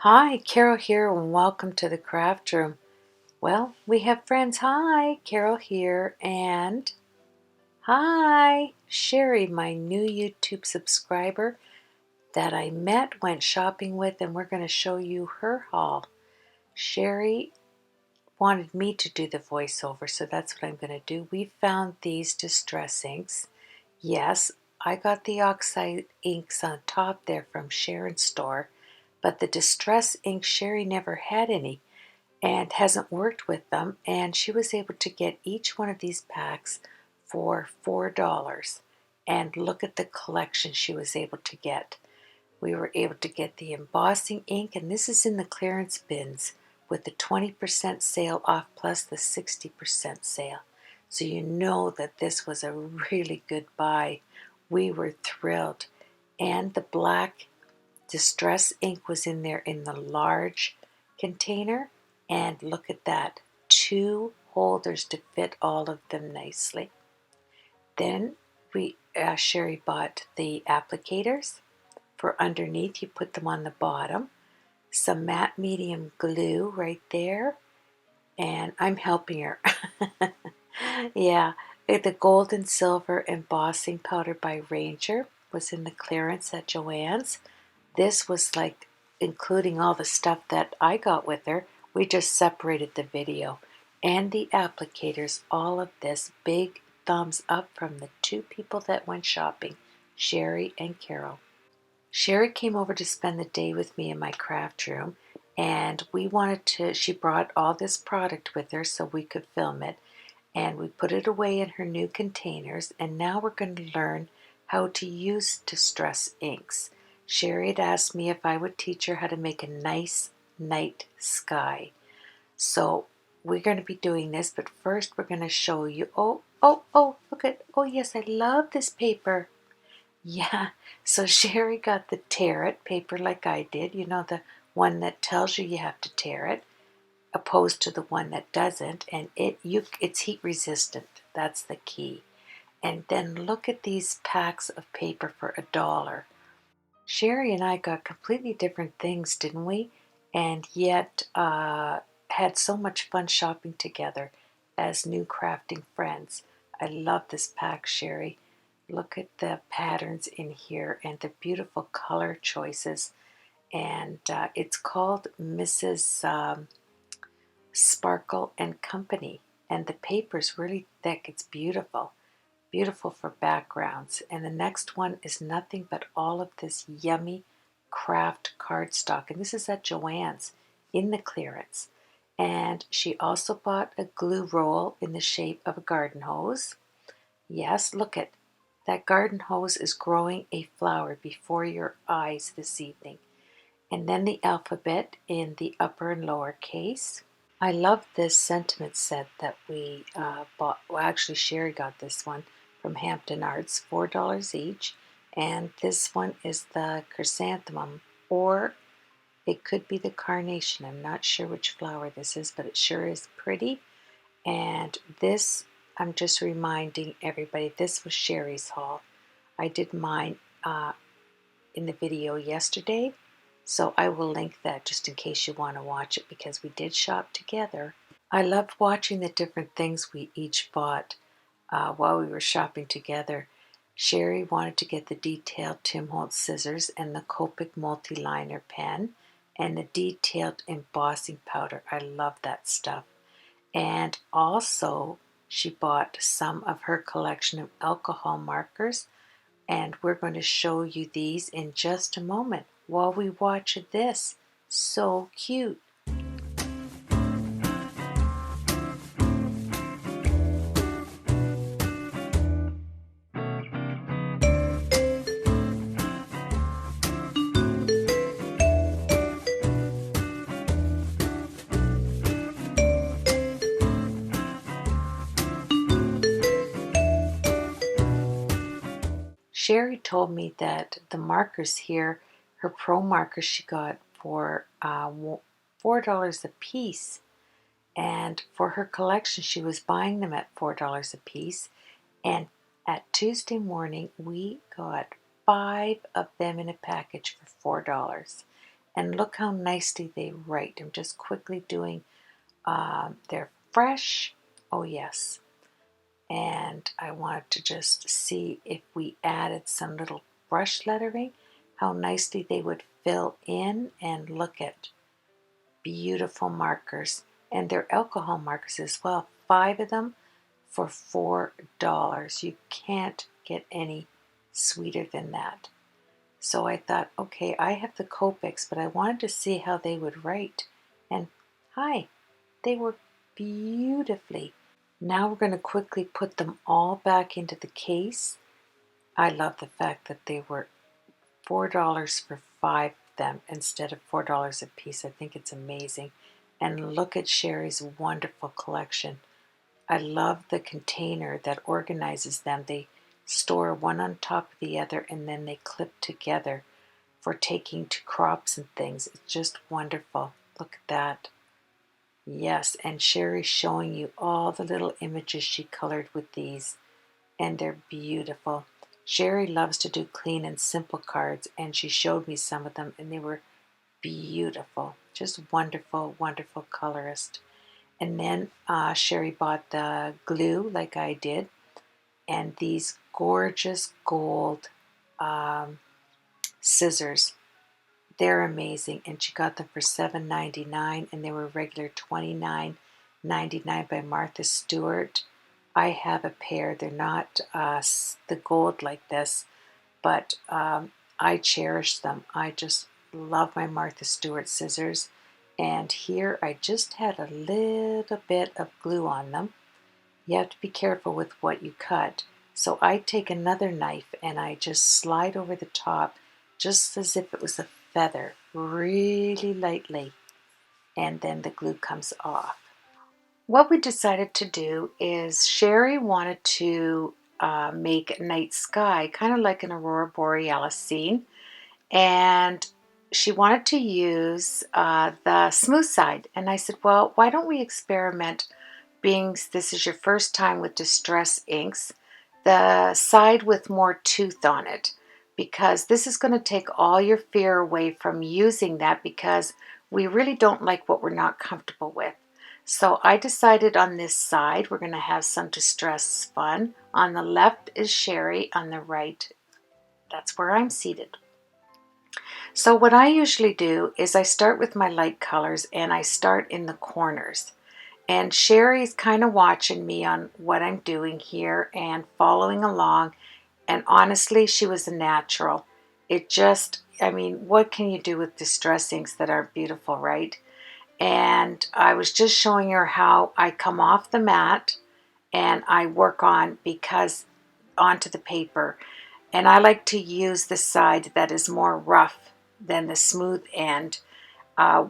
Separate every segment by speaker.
Speaker 1: Hi, Carol here, and welcome to the craft room. Well, we have friends. Hi, Carol here, and hi, Sherri, my new YouTube subscriber that I went shopping with, and we're going to show you her haul. Sherri wanted me to do the voiceover, so that's what I'm going to do. We found these distress inks. Yes, I got the oxide inks on top there from Sharon's store, but the distress ink, Sherri never had any and hasn't worked with them, and she was able to get each one of these packs for $4. And look at the collection she was able to get. We were able to get the embossing ink, and this is in the clearance bins with the 20% sale off plus the 60% sale. So you know that this was a really good buy. We were thrilled. And the black distress ink was in there in the large container, and look at that, 2 holders to fit all of them nicely. Then Sherri bought the applicators for underneath. You put them on the bottom, some matte medium glue right there, and I'm helping her. Yeah, the gold and silver embossing powder by Ranger was in the clearance at Joann's. This was like including all the stuff that I got with her. We just separated the video and the applicators. All of this, big thumbs up from the 2 people that went shopping, Sherri and Carol. Sherri came over to spend the day with me in my craft room, and she brought all this product with her so we could film it, and we put it away in her new containers, and now we're going to learn how to use distress inks. Sherri had asked me if I would teach her how to make a nice night sky. So we're going to be doing this, but first we're going to show you. Look at, oh yes, I love this paper. Yeah, so Sherri got the tear it paper like I did, the one that tells you have to tear it, opposed to the one that doesn't, and it's heat resistant. That's the key. And then look at these packs of paper for $1. Sherri and I got completely different things, didn't we? And yet had so much fun shopping together as new crafting friends. I love this pack, Sherri. Look at the patterns in here and the beautiful color choices. And it's called Mrs. Sparkle and Company. And the paper's really thick. It's beautiful. Beautiful for backgrounds. And the next one is nothing but all of this yummy craft cardstock. And this is at Joann's in the clearance. And she also bought a glue roll in the shape of a garden hose. Yes, look at that garden hose is growing a flower before your eyes this evening. And then the alphabet in the upper and lower case. I love this sentiment set that we bought. Well, actually, Sherri got this one from Hampton Arts, $4 each. And this one is the chrysanthemum, or it could be the carnation. I'm not sure which flower this is, but it sure is pretty. And this, I'm just reminding everybody, this was Sherri's haul. I did mine in the video yesterday, so I will link that just in case you want to watch it, because we did shop together. I loved watching the different things we each bought while we were shopping together. Sherri wanted to get the detailed Tim Holtz scissors and the Copic multi-liner pen and the detailed embossing powder. I love that stuff. And also she bought some of her collection of alcohol markers, and we're going to show you these in just a moment while we watch this. So cute. Sherri told me that the markers here, her pro markers, she got for $4 a piece. And for her collection, she was buying them at $4 a piece. And at Tuesday morning, we got 5 of them in a package for $4. And look how nicely they write. I'm just quickly doing, they're fresh. Oh yes. And I wanted to just see if we added some little brush lettering, how nicely they would fill in. And look at beautiful markers. And they're alcohol markers as well. 5 of them for $4. You can't get any sweeter than that. So I thought, okay, I have the Copics, but I wanted to see how they would write. And hi, they work beautifully. Now we're going to quickly put them all back into the case. I love the fact that they were $4 for 5 of them instead of $4 a piece. I think it's amazing. And look at Sherri's wonderful collection. I love the container that organizes them. They store one on top of the other and then they clip together for taking to crops and things. It's just wonderful. Look at that. Yes, and Sherri's showing you all the little images she colored with these, and they're beautiful. Sherri loves to do clean and simple cards, and she showed me some of them, and they were beautiful. Just wonderful, wonderful colorist. And then Sherri bought the glue like I did, and these gorgeous gold scissors. They're amazing, and she got them for $7.99, and they were regular $29.99 by Martha Stewart. I have a pair. They're not the gold like this, but I cherish them. I just love my Martha Stewart scissors. And here I just had a little bit of glue on them. You have to be careful with what you cut. So I take another knife and I just slide over the top just as if it was a feather, really lightly, and then the glue comes off. What we decided to do is Sherri wanted to make a night sky, kind of like an aurora borealis scene, and she wanted to use the smooth side. And I said, well, why don't we experiment, being this is your first time with distress inks, the side with more tooth on it, because this is going to take all your fear away from using that, because we really don't like what we're not comfortable with. So I decided on this side we're going to have some distress fun. On the left is Sherri, on the right, that's where I'm seated. So what I usually do is I start with my light colors and I start in the corners. And Sherri's kind of watching me on what I'm doing here and following along. And honestly, she was a natural. It just, I mean, what can you do with distress inks that aren't beautiful, right? And I was just showing her how I come off the mat and I work on because onto the paper. And I like to use the side that is more rough than the smooth end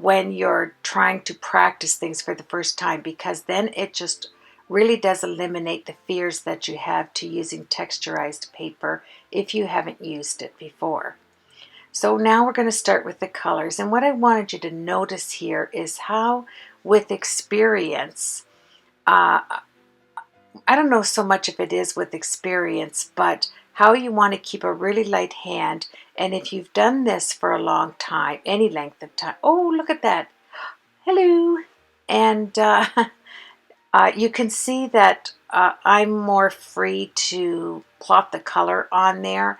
Speaker 1: when you're trying to practice things for the first time, because then it just really does eliminate the fears that you have to using texturized paper if you haven't used it before. So now we're going to start with the colors, and what I wanted you to notice here is how with experience, I don't know so much if it is with experience, but how you want to keep a really light hand. And if you've done this for a long time, any length of time, oh, look at that. Hello. And you can see that I'm more free to plot the color on there.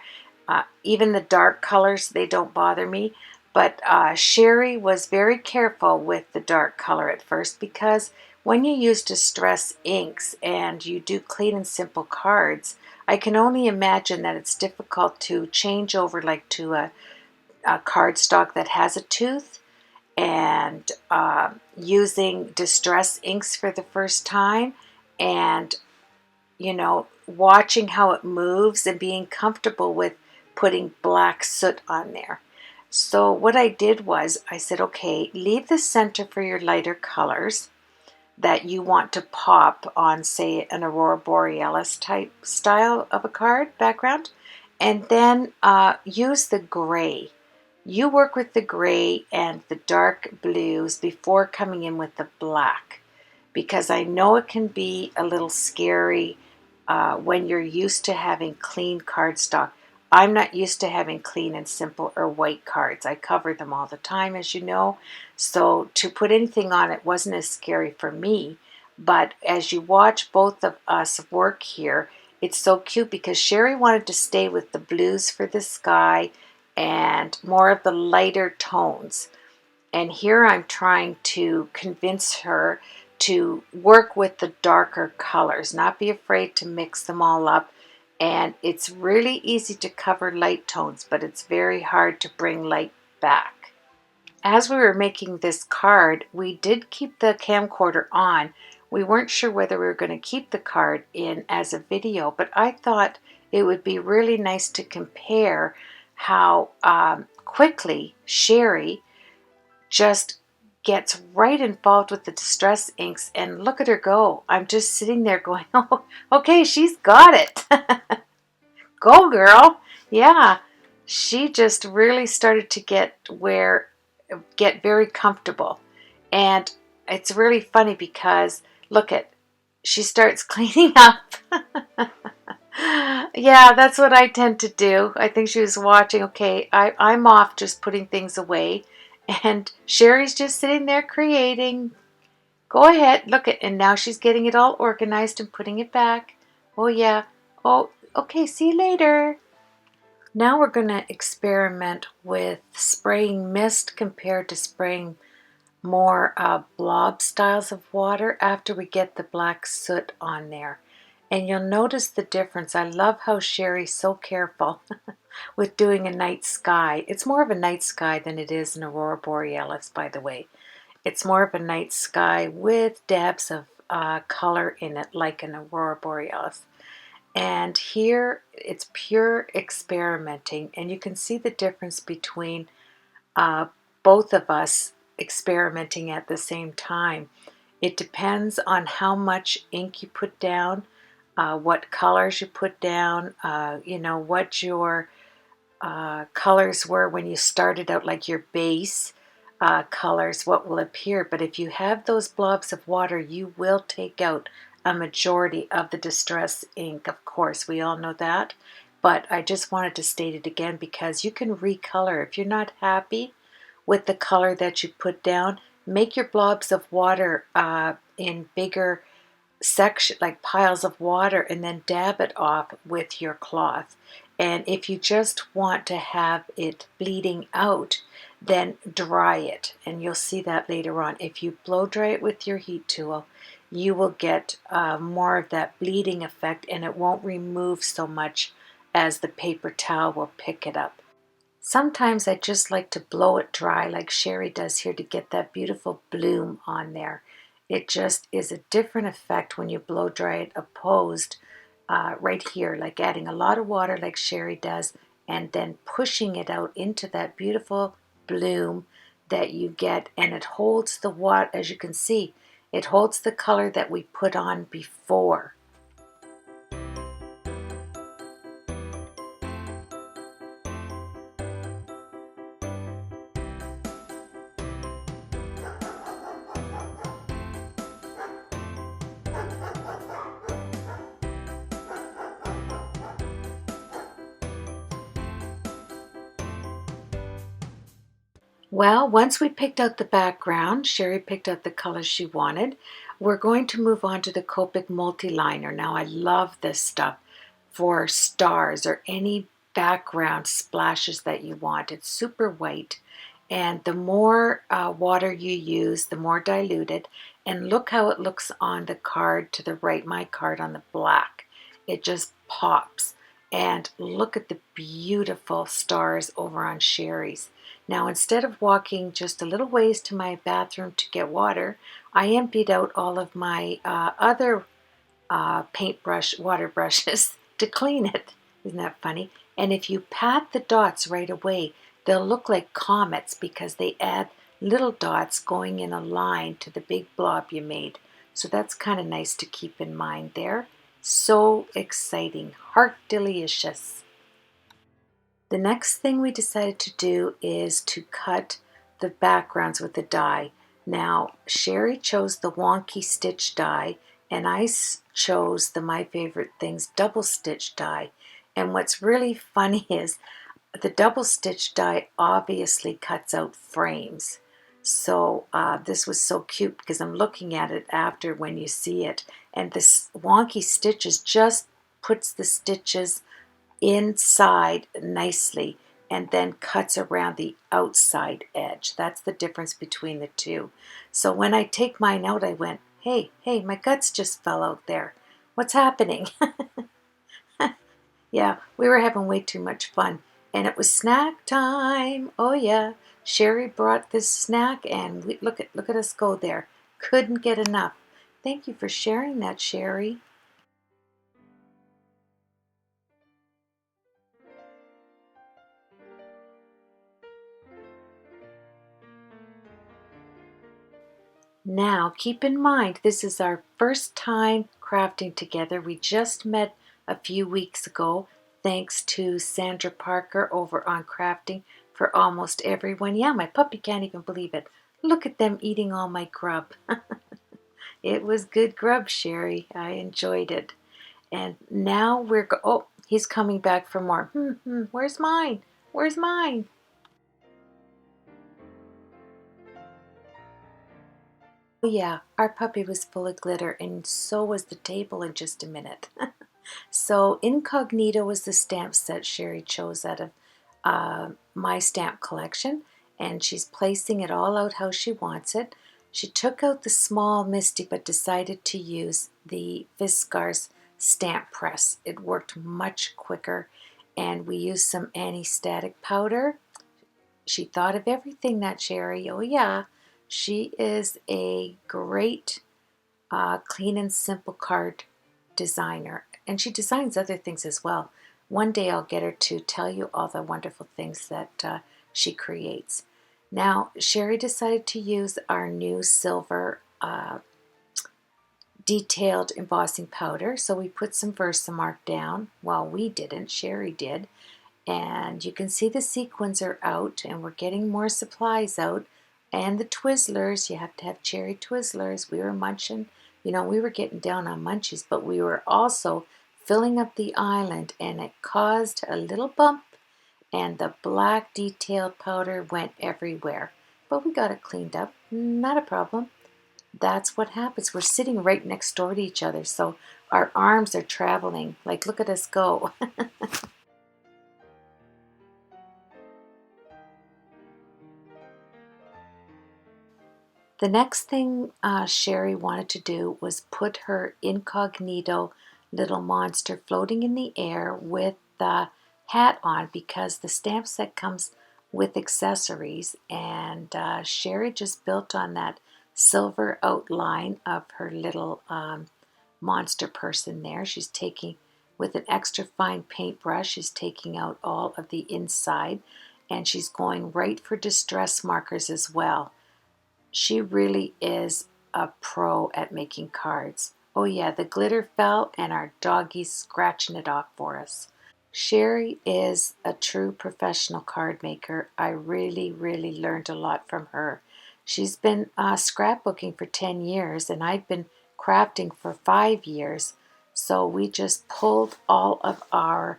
Speaker 1: Even the dark colors, they don't bother me. But Sherri was very careful with the dark color at first, because when you use distress inks and you do clean and simple cards, I can only imagine that it's difficult to change over like to a cardstock that has a tooth, and using distress inks for the first time, and you know, watching how it moves and being comfortable with putting black soot on there. So what I did was I said, okay, leave the center for your lighter colors that you want to pop on, say, an aurora borealis type style of a card background, and then use the gray. You work with the gray and the dark blues before coming in with the black, because I know it can be a little scary when you're used to having clean cardstock. I'm not used to having clean and simple or white cards. I cover them all the time, as you know. So to put anything on it wasn't as scary for me. But as you watch both of us work here, it's so cute because Sherri wanted to stay with the blues for the sky and more of the lighter tones. And here I'm trying to convince her to work with the darker colors, not be afraid to mix them all up. And it's really easy to cover light tones, but it's very hard to bring light back. As we were making this card, we did keep the camcorder on. We weren't sure whether we were going to keep the card in as a video, but I thought it would be really nice to compare how quickly Sherri just gets right involved with the distress inks, and look at her go. I'm just sitting there going, oh, okay, she's got it. Go girl. Yeah, she just really started to get very comfortable. And it's really funny because look at, she starts cleaning up. Yeah, that's what I tend to do. I think she was watching. Okay, I'm off just putting things away. And Sherri's just sitting there creating. Go ahead, look at, and now she's getting it all organized and putting it back. Oh yeah. Oh, okay, see you later. Now we're going to experiment with spraying mist compared to spraying more blob styles of water after we get the black soot on there. And you'll notice the difference. I love how Sherri's so careful with doing a night sky. It's more of a night sky than it is an aurora borealis, by the way. It's more of a night sky with dabs of color in it, like an aurora borealis. And here it's pure experimenting, and you can see the difference between uh, both of us experimenting at the same time. It depends on how much ink you put down, what colors you put down, what your colors were when you started out, like your base colors, what will appear. But if you have those blobs of water, you will take out a majority of the distress ink. Of course, we all know that. But I just wanted to state it again because you can recolor. If you're not happy with the color that you put down, make your blobs of water in bigger section, like piles of water, and then dab it off with your cloth. And if you just want to have it bleeding out, then dry it, and you'll see that later on. If you blow dry it with your heat tool, you will get more of that bleeding effect, and it won't remove so much as the paper towel will pick it up. Sometimes I just like to blow it dry like Sherri does here to get that beautiful bloom on there. It just is a different effect when you blow dry it opposed right here, like adding a lot of water like Sherri does and then pushing it out into that beautiful bloom that you get, and it holds the water, as you can see, it holds the color that we put on before. Well, once we picked out the background, Sherri picked out the colors she wanted, we're going to move on to the Copic Multi-Liner. Now, I love this stuff for stars or any background splashes that you want. It's super white, and the more water you use, the more diluted. And look how it looks on the card to the right, my card on the black. It just pops. And look at the beautiful stars over on Sherri's. Now, instead of walking just a little ways to my bathroom to get water, I emptied out all of my other paintbrush, water brushes to clean it. Isn't that funny? And if you pat the dots right away, they'll look like comets because they add little dots going in a line to the big blob you made. So that's kind of nice to keep in mind there. So exciting, heart delicious. The next thing we decided to do is to cut the backgrounds with the die. Now, Sherri chose the wonky stitch die, and I chose the My Favorite Things double stitch die. And what's really funny is the double stitch die obviously cuts out frames. So this was so cute because I'm looking at it after when you see it. And this wonky stitches just puts the stitches inside nicely and then cuts around the outside edge. That's the difference between the two. So when I take mine out, I went, hey, my guts just fell out there. What's happening? Yeah, we were having way too much fun. And it was snack time. Oh yeah. Sherri brought this snack and look at us go there. Couldn't get enough. Thank you for sharing that, Sherri. Now, keep in mind, this is our first time crafting together. We just met a few weeks ago, thanks to Sandra Parker over on Crafting for Almost Everyone. Yeah, my puppy can't even believe it. Look at them eating all my grub. It was good grub, Sherri. I enjoyed it. And now oh, he's coming back for more. Where's mine? Where's mine? Oh yeah, our puppy was full of glitter, and so was the table in just a minute. So Incognito was the stamp set Sherri chose out of my stamp collection, and she's placing it all out how she wants it. She took out the small Misty but decided to use the Fiskars stamp press. It worked much quicker, and we used some anti-static powder. She thought of everything, that Sherri. Oh yeah, she is a great clean and simple card designer, and she designs other things as well. One day I'll get her to tell you all the wonderful things that she creates. Now, Sherri decided to use our new silver detailed embossing powder, so we put some Versamark down. Well, we didn't, Sherri did. And you can see the sequins are out, and we're getting more supplies out. And the Twizzlers, you have to have cherry Twizzlers. We were munching, we were getting down on munchies, but we were also filling up the island, and it caused a little bump, and the black detailed powder went everywhere. But we got it cleaned up, not a problem. That's what happens. We're sitting right next door to each other, so our arms are traveling. Like, look at us go. The next thing Sherri wanted to do was put her incognito little monster floating in the air with the hat on, because the stamp set comes with accessories, and Sherri just built on that silver outline of her little monster person there. She's taking, with an extra fine paintbrush, she's taking out all of the inside, and she's going right for distress markers as well. She really is a pro at making cards. Oh yeah, the glitter fell and our doggy's scratching it off for us. Sherri is a true professional card maker. I really, really learned a lot from her. She's been scrapbooking for 10 years, and I'd been crafting for 5 years. So we just pulled all of our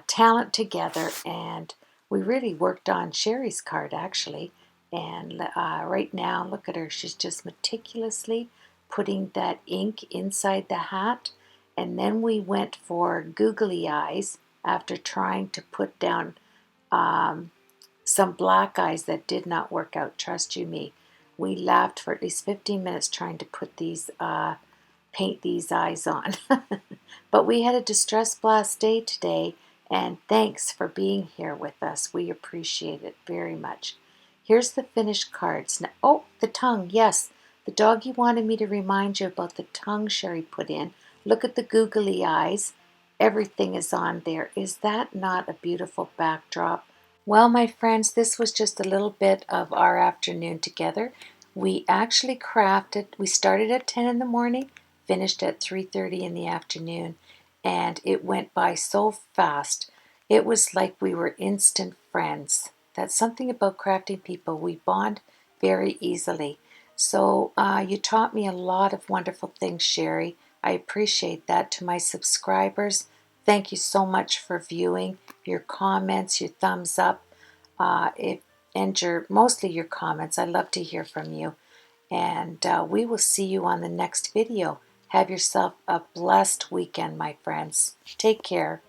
Speaker 1: talent together, and we really worked on Sherri's card actually. And right now, look at her. She's just meticulously putting that ink inside the hat. And then we went for googly eyes after trying to put down um, some black eyes that did not work out. Trust you me. We laughed for at least 15 minutes trying to put these paint these eyes on. But we had a Distress Blast day today, and thanks for being here with us. We appreciate it very much. Here's the finished cards. Now, oh, the tongue, yes. The doggy wanted me to remind you about the tongue Sherri put in. Look at the googly eyes. Everything is on there. Is that not a beautiful backdrop? Well, my friends, this was just a little bit of our afternoon together. We actually crafted, we started at 10 in the morning, finished at 3:30 in the afternoon, and it went by so fast. It was like we were instant friends. That's something about crafting people. We bond very easily. So you taught me a lot of wonderful things, Sherri. I appreciate that. To my subscribers, Thank you so much for viewing, your comments, your thumbs up, if, and mostly your comments. I love to hear from you. And we will see you on the next video. Have yourself a blessed weekend, my friends. Take care.